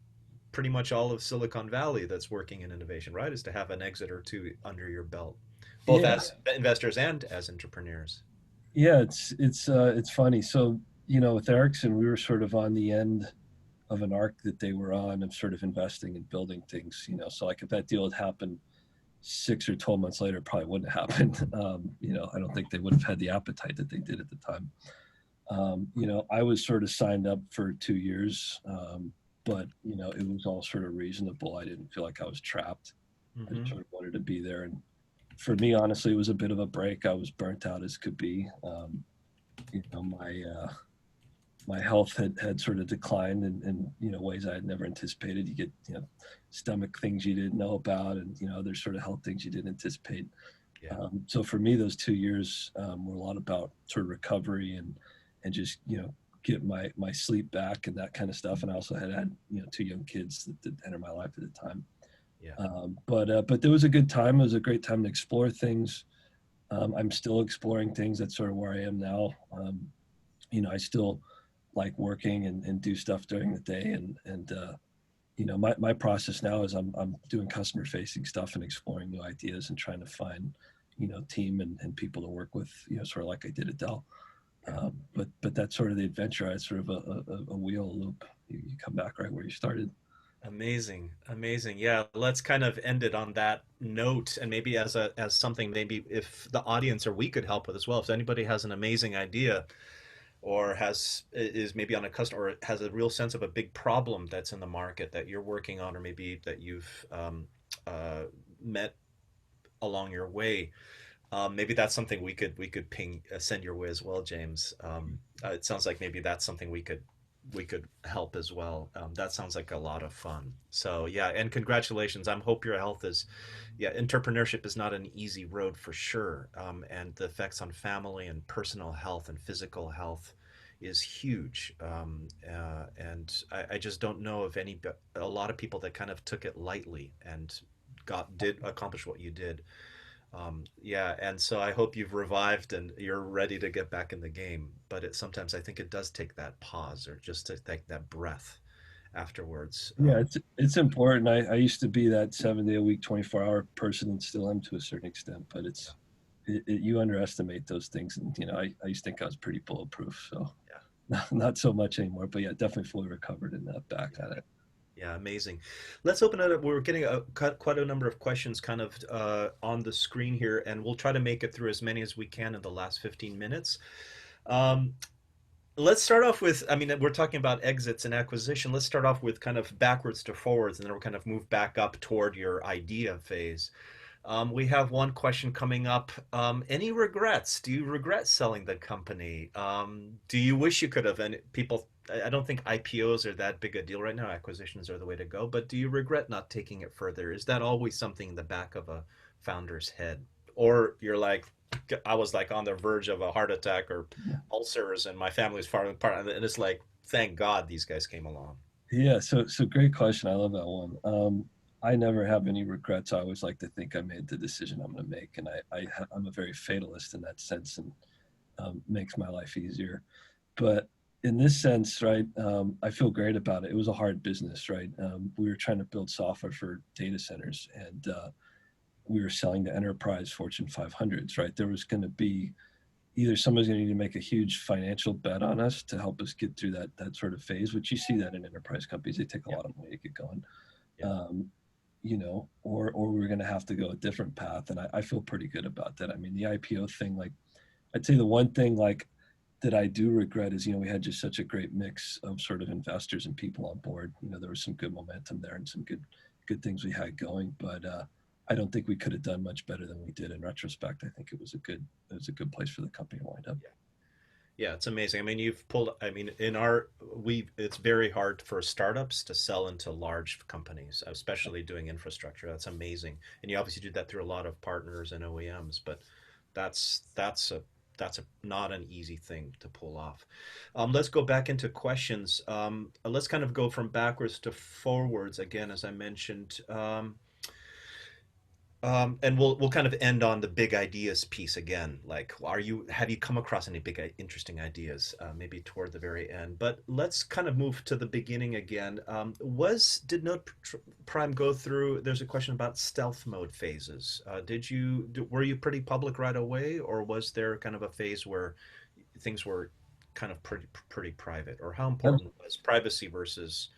pretty much all of Silicon Valley that's working in innovation, right? Is to have an exit or two under your belt, both Yeah, as investors and as entrepreneurs. yeah, it's funny. So, with Ericsson, we were sort of on the end of an arc that they were on of sort of investing and building things. So like if that deal had happened 6 or 12 months later, it probably wouldn't have happened. I don't think they would have had the appetite that they did at the time. I was sort of signed up for 2 years, but it was all sort of reasonable. I didn't feel like I was trapped. I just Hmm. sort of wanted to be there. And for me, honestly, it was a bit of a break. I was burnt out as could be. My health had sort of declined in ways I had never anticipated. You get stomach things you didn't know about, and other sort of health things you didn't anticipate. Yeah. So for me, those 2 years were a lot about sort of recovery and just get my sleep back and that kind of stuff. And I also had two young kids that enter my life at the time. Yeah. But there was a good time. It was a great time to explore things. I'm still exploring things. That's sort of where I am now. I still like working and do stuff during the day, and my process now is I'm doing customer facing stuff and exploring new ideas and trying to find team and people to work with, sort of like I did at Dell. But that's sort of the adventure. It's sort of a wheel loop. You come back right where you started. Amazing, amazing. Yeah, let's kind of end it on that note, and maybe as something, maybe if the audience or we could help with as well. If anybody has an amazing idea or is maybe on a customer or has a real sense of a big problem that's in the market that you're working on, or maybe that you've uh, met along your way, maybe that's something we could send your way as well, James. It sounds like maybe that's something we could help as well. That sounds like a lot of fun. So yeah, and congratulations. I hope your health is, yeah, entrepreneurship is not an easy road for sure. And the effects on family and personal health and physical health is huge. And I just don't know of a lot of people that kind of took it lightly and did accomplish what you did. Yeah, and so I hope you've revived and you're ready to get back in the game. But sometimes I think it does take that pause or just to take that breath afterwards. Yeah, it's important. I used to be that 7 day a week, 24-hour person and still am to a certain extent, but you underestimate those things. And, I used to think I was pretty bulletproof. So Yeah, not so much anymore, but yeah, definitely fully recovered and back yeah, at it. yeah, amazing. Let's open it up. We're getting quite a number of questions kind of on the screen here, and we'll try to make it through as many as we can in the last 15 minutes. Um, let's start off with, I mean, we're talking about exits and acquisition. Let's start off with kind of backwards to forwards, and then we'll kind of move back up toward your idea phase. We have one question coming up. Any regrets? Do you regret selling the company? Do you wish you could have? And people, I don't think IPOs are that big a deal right now. Acquisitions are the way to go. But do you regret not taking it further? Is that always something in the back of a founder's head? Or you're like, I was like on the verge of a heart attack or ulcers, and my family's falling apart, and it's like, thank God these guys came along. Yeah, so great question. I love that one. I never have any regrets. I always like to think I made the decision I'm going to make, and I'm a very fatalist in that sense, and makes my life easier. But in this sense, right, I feel great about it. It was a hard business, right? We were trying to build software for data centers, and we were selling to enterprise Fortune 500s, right? There was going to be either someone's going to need to make a huge financial bet on us to help us get through that sort of phase, which you see that in enterprise companies. They take a Yeah, lot of money to get going. yeah, Um, or we're going to have to go a different path. And I feel pretty good about that. I mean, the IPO thing, like, I'd say the one thing like that I do regret is, we had just such a great mix of sort of investors and people on board. There was some good momentum there and some good things we had going, but I don't think we could have done much better than we did in retrospect. I think it was a good place for the company to wind up. yeah. Yeah, it's amazing. I mean, I mean, it's very hard for startups to sell into large companies, especially doing infrastructure. That's amazing. And you obviously do that through a lot of partners and OEMs, but that's that's not an easy thing to pull off. Let's go back into questions. Let's kind of go from backwards to forwards again, as I mentioned. And we'll kind of end on the big ideas piece again. Like, have you come across any big interesting ideas? Maybe toward the very end. But let's kind of move to the beginning again. Did NodePrime go through? There's a question about stealth mode phases. Were you pretty public right away, or was there kind of a phase where things were kind of pretty private? Or how important was privacy versus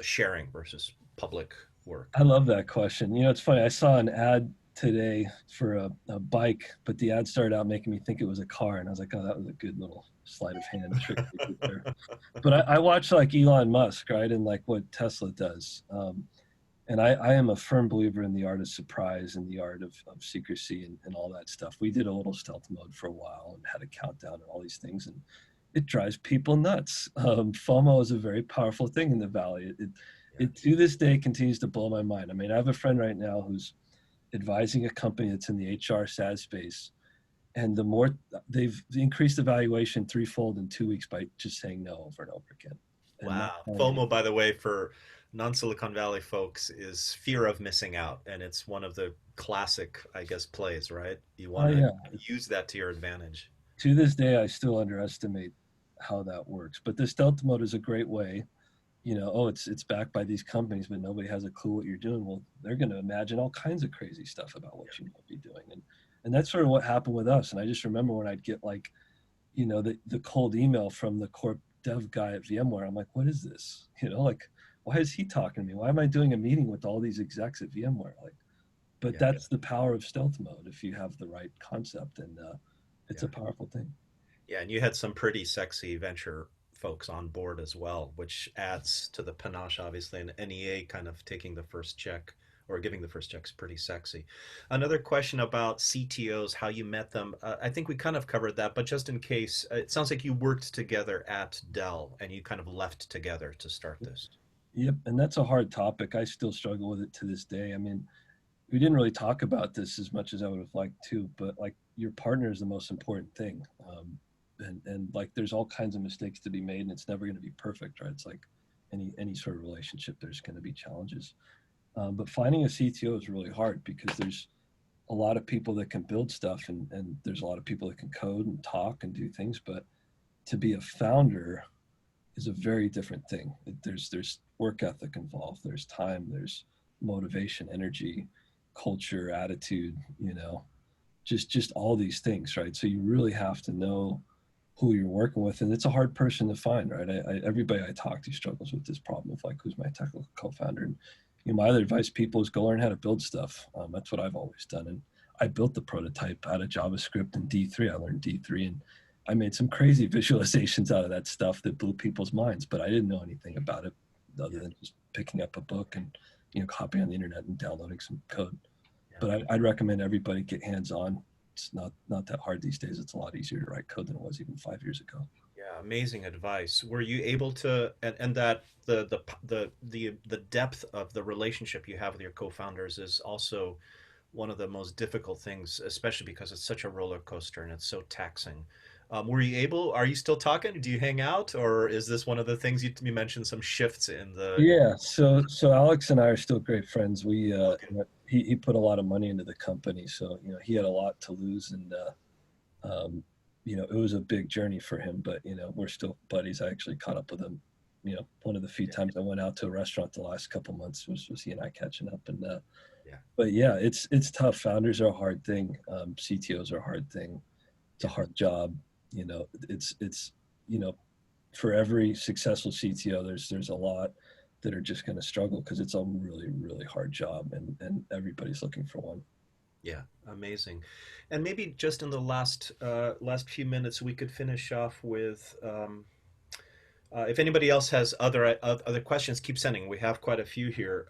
sharing versus public work? I love that question. It's funny. I saw an ad today for a bike, but the ad started out making me think it was a car, and I was like, "Oh, that was a good little sleight of hand trick they did there." But I watch like Elon Musk, right, and like what Tesla does, and I am a firm believer in the art of surprise and the art of secrecy and all that stuff. We did a little stealth mode for a while and had a countdown and all these things, and it drives people nuts. FOMO is a very powerful thing in the Valley. It to this day continues to blow my mind. I mean, I have a friend right now who's advising a company that's in the HR SaaS space, and the more they've increased the valuation threefold in 2 weeks by just saying no over and over again. Wow. FOMO, by the way, for non-Silicon Valley folks, is fear of missing out. And it's one of the classic, I guess, plays, right? You want to use that to your advantage. To this day, I still underestimate how that works. But the stealth mode is a great way. It's backed by these companies, but nobody has a clue what you're doing. Well, they're going to imagine all kinds of crazy stuff about what you might be doing. And that's sort of what happened with us. And I just remember when I'd get like, the cold email from the corp dev guy at VMware. I'm like, what is this? Like, why is he talking to me? Why am I doing a meeting with all these execs at VMware? Like, but that's the power of stealth mode if you have the right concept, and it's a powerful thing. Yeah, and you had some pretty sexy venture folks on board as well, which adds to the panache, obviously. And NEA kind of taking the first check or giving the first check is pretty sexy. Another question about CTOs, how you met them. I think we kind of covered that, but just in case, it sounds like you worked together at Dell and you kind of left together to start this. Yep, and that's a hard topic. I still struggle with it to this day. I mean, we didn't really talk about this as much as I would have liked to, but like your partner is the most important thing. And like there's all kinds of mistakes to be made, and it's never going to be perfect, right? It's like any sort of relationship, there's going to be challenges. But finding a CTO is really hard because there's a lot of people that can build stuff, and there's a lot of people that can code and talk and do things. But to be a founder is a very different thing. There's work ethic involved. There's time. There's motivation, energy, culture, attitude. Just all these things, right? So you really have to know who you're working with, and it's a hard person to find, right? Everybody I talk to struggles with this problem of like, who's my technical co-founder? And my other advice to people is go learn how to build stuff. That's what I've always done, and I built the prototype out of JavaScript and D3. I learned D3, and I made some crazy visualizations out of that stuff that blew people's minds, but I didn't know anything about it other than just picking up a book and copying on the internet and downloading some code. But I'd recommend everybody get hands-on. It's not that hard these days. It's a lot easier to write code than it was even 5 years ago. Yeah, amazing advice. Were you able to, and that the depth of the relationship you have with your co-founders is also one of the most difficult things, especially because it's such a roller coaster and it's so taxing. Are you still talking? Do you hang out, or is this one of the things you mentioned some shifts in the? Yeah. So Alex and I are still great friends. He put a lot of money into the company, so he had a lot to lose, and it was a big journey for him. But we're still buddies. I actually caught up with him. One of the few times I went out to a restaurant the last couple months was he and I catching up, and But yeah, it's tough. Founders are a hard thing. CTOs are a hard thing. It's a hard job. It's for every successful CTO, there's a lot that are just going to struggle because it's a really, really hard job, and everybody's looking for one. Yeah, amazing. And maybe just in the last few minutes, we could finish off with if anybody else has other questions, keep sending. We have quite a few here.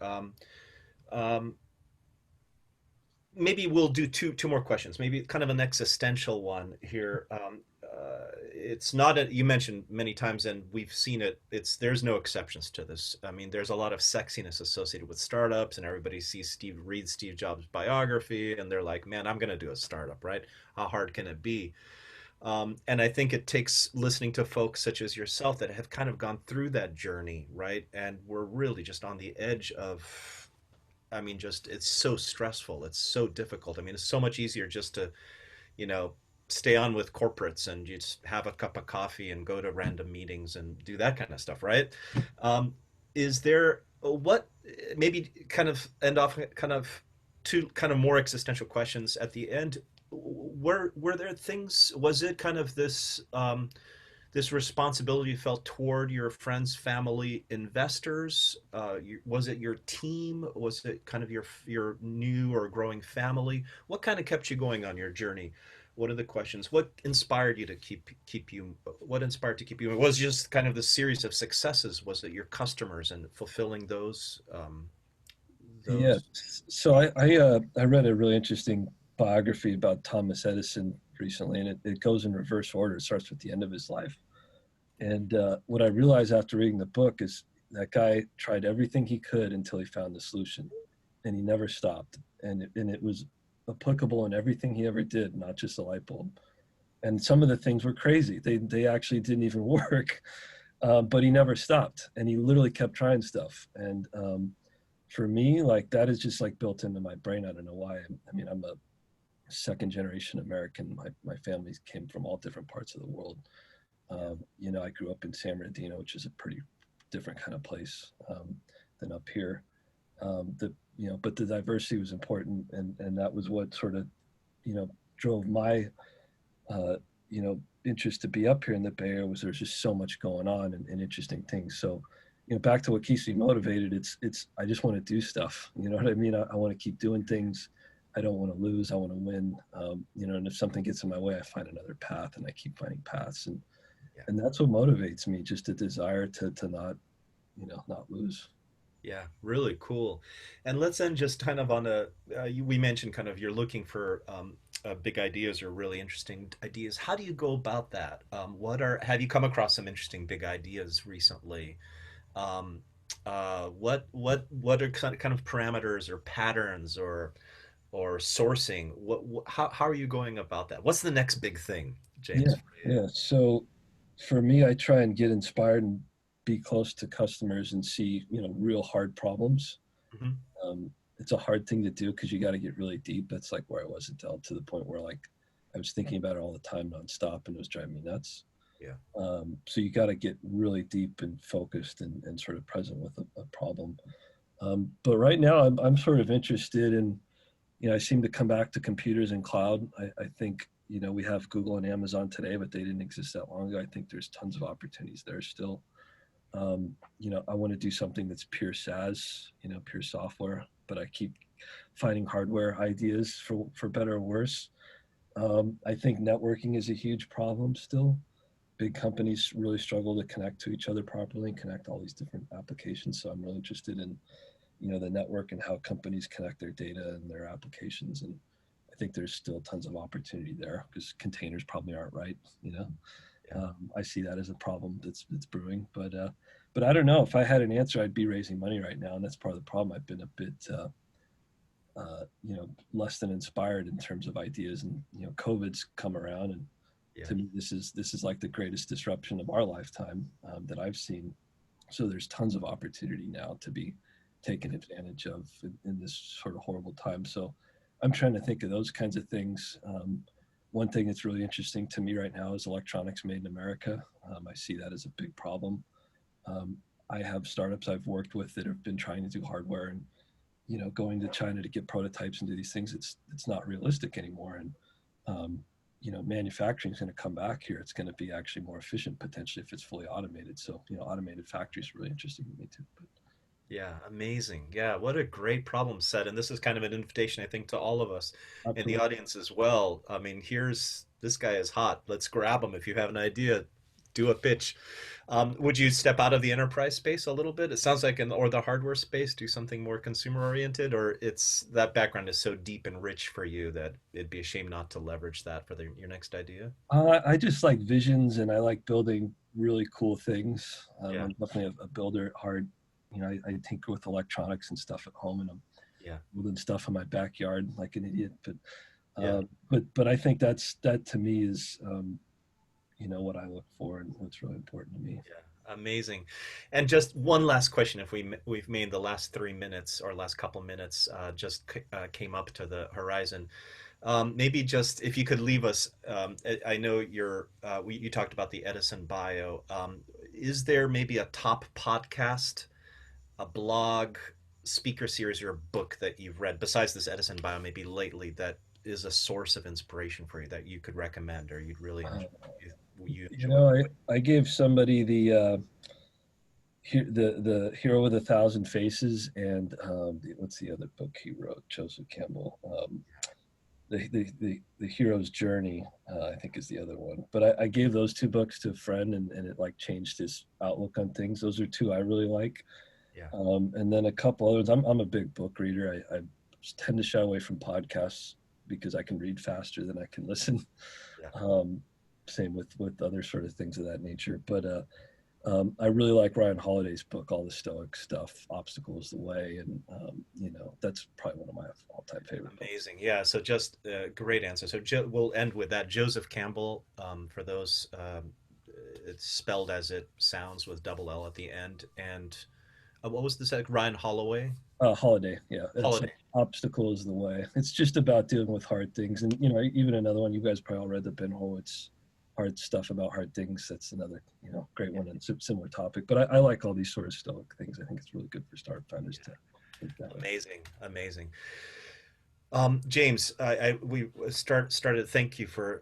maybe we'll do two more questions. Maybe kind of an existential one here. It's not a, you mentioned many times, and we've seen it. There's no exceptions to this. I mean, there's a lot of sexiness associated with startups, and everybody reads Steve Jobs' biography, and they're like, "Man, I'm going to do a startup, right? How hard can it be?" And I think it takes listening to folks such as yourself that have kind of gone through that journey, right? And we're really just on the edge of, I mean, just it's so stressful. It's so difficult. I mean, it's so much easier just to, you know, stay on with corporates and you just have a cup of coffee and go to random meetings and do that kind of stuff, right? Is there what maybe kind of end off kind of two kind of more existential questions at the end? Were there things? Was it kind of this responsibility you felt toward your friends, family, investors? Was it your team? Was it kind of your new or growing family? What kind of kept you going on your journey? What are the questions? What inspired you to keep you? What inspired to keep you? It was just kind of the series of successes. Was it your customers and fulfilling those? Yeah. Those. So I read a really interesting biography about Thomas Edison recently, and it goes in reverse order. It starts with the end of his life. And what I realized after reading the book is that guy tried everything he could until he found the solution, and he never stopped. And it was applicable in everything he ever did, not just a light bulb. And some of the things were crazy. They actually didn't even work, but he never stopped, and he literally kept trying stuff. And for me, like that is just like built into my brain. I don't know why. I mean, I'm a second generation American. My family came from all different parts of the world. You know, I grew up in San Bernardino, which is a pretty different kind of place than up here. But the diversity was important, and that was what sort of, drove my, interest to be up here in the Bay Area. Was there's just so much going on and interesting things. So, back to what keeps me motivated. It's I just want to do stuff. You know what I mean? I want to keep doing things. I don't want to lose. I want to win. And if something gets in my way, I find another path, and I keep finding paths, and that's what motivates me. Just a desire to not, not lose. Yeah, really cool. And let's end just kind of on we mentioned kind of you're looking for big ideas or really interesting ideas. How do you go about that? Have you come across some interesting big ideas recently? Um, what are kind of parameters or patterns or sourcing? How are you going about that? What's the next big thing, Yeah, James, for you? yeah. So for me, I try and get inspired and be close to customers and see, real hard problems. Hmm. It's a hard thing to do because you got to get really deep. That's like where I was at Dell, to the point where like I was thinking about it all the time nonstop, and it was driving me nuts. Yeah. So you got to get really deep and focused and sort of present with a problem. But right now, I'm sort of interested in, I seem to come back to computers and cloud. I think, we have Google and Amazon today, but they didn't exist that long ago. I think there's tons of opportunities there still. I want to do something that's pure SaaS, pure software, but I keep finding hardware ideas for better or worse. I think networking is a huge problem still. Big companies really struggle to connect to each other properly and connect all these different applications. So I'm really interested in, the network and how companies connect their data and their applications. And I think there's still tons of opportunity there because containers probably aren't right. Yeah. I see that as a problem that's brewing. But I don't know. If I had an answer, I'd be raising money right now, and that's part of the problem. I've been a bit, less than inspired in terms of ideas, and COVID's come around, and Yeah. to me, this is like the greatest disruption of our lifetime that I've seen. So there's tons of opportunity now to be taken advantage of in this sort of horrible time. So I'm trying to think of those kinds of things. One thing that's really interesting to me right now is electronics made in America. I see that as a big problem. I have startups I've worked with that have been trying to do hardware, and going to China to get prototypes and do these things. It's not realistic anymore, and manufacturing is going to come back here. It's going to be actually more efficient potentially if it's fully automated. So automated factories are really interesting to me too. But Yeah, amazing. Yeah, what a great problem set. And this is kind of an invitation, I think, to all of us in the absolutely. audience as well. I mean, this guy is hot. Let's grab him. If you have an idea, do a pitch. Would you step out of the enterprise space a little bit? It sounds like or the hardware space, do something more consumer oriented, or it's that background is so deep and rich for you that it'd be a shame not to leverage that for your next idea? I just like visions, and I like building really cool things. Yeah. I'm definitely a builder at heart. I tinker with electronics and stuff at home, and I'm Yeah. building stuff in my backyard like an idiot. Yeah. But I think that to me is what I look for and what's really important to me. Yeah, amazing. And just one last question, if we've made the last 3 minutes or last couple minutes came up to the horizon. Maybe just if you could leave us, I know you talked about the Edison bio. Is there maybe a top podcast, a blog, speaker series, or a book that you've read besides this Edison bio, maybe lately, that is a source of inspiration for you that you could recommend or you'd really enjoy? I gave somebody the Hero with 1,000 Faces, and what's the other book he wrote? Joseph Campbell. The Hero's Journey, I think, is the other one. But I gave those two books to a friend, and it like changed his outlook on things. Those are two I really like. Yeah. And then a couple others. I'm a big book reader. I tend to shy away from podcasts because I can read faster than I can listen. Yeah. Same with other sort of things of that nature. But I really like Ryan Holiday's book, all the Stoic stuff. Obstacle is the way, and that's probably one of my all-time favorite. Amazing, yeah. So just great answer. So we'll end with that. Joseph Campbell, for those, it's spelled as it sounds with double L at the end. And what was the second? Ryan Holloway. Holiday, yeah. Holiday. Obstacle is the way. It's just about dealing with hard things, and even another one. You guys probably all read the Ben Horowitz hard stuff about hard things. That's another great one and similar topic. But I like all these sort of stoic things. I think it's really good for startup founders to think that way. Amazing. James, we started. Thank you for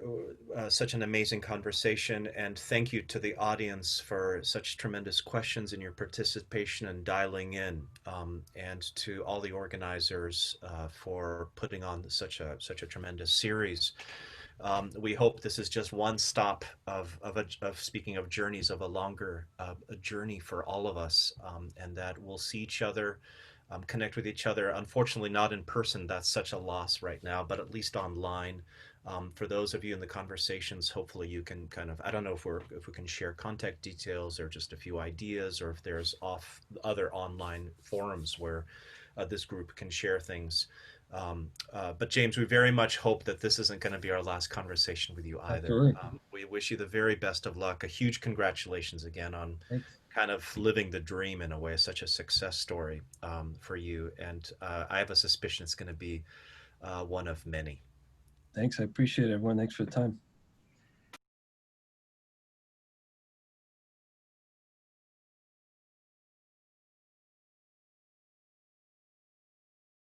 such an amazing conversation, and thank you to the audience for such tremendous questions and your participation and dialing in, and to all the organizers for putting on such a tremendous series. We hope this is just one stop of speaking of journeys, of a longer a journey for all of us, and that we'll see each other, connect with each other. Unfortunately, not in person. That's such a loss right now, but at least online. For those of you in the conversations, hopefully you can I don't know if we can share contact details or just a few ideas, or if there's other online forums where this group can share things. But James, we very much hope that this isn't going to be our last conversation with you either. We wish you the very best of luck. A huge congratulations again on kind of living the dream in a way, such a success story for you. And I have a suspicion it's going to be one of many. Thanks. I appreciate it, everyone. Thanks for the time.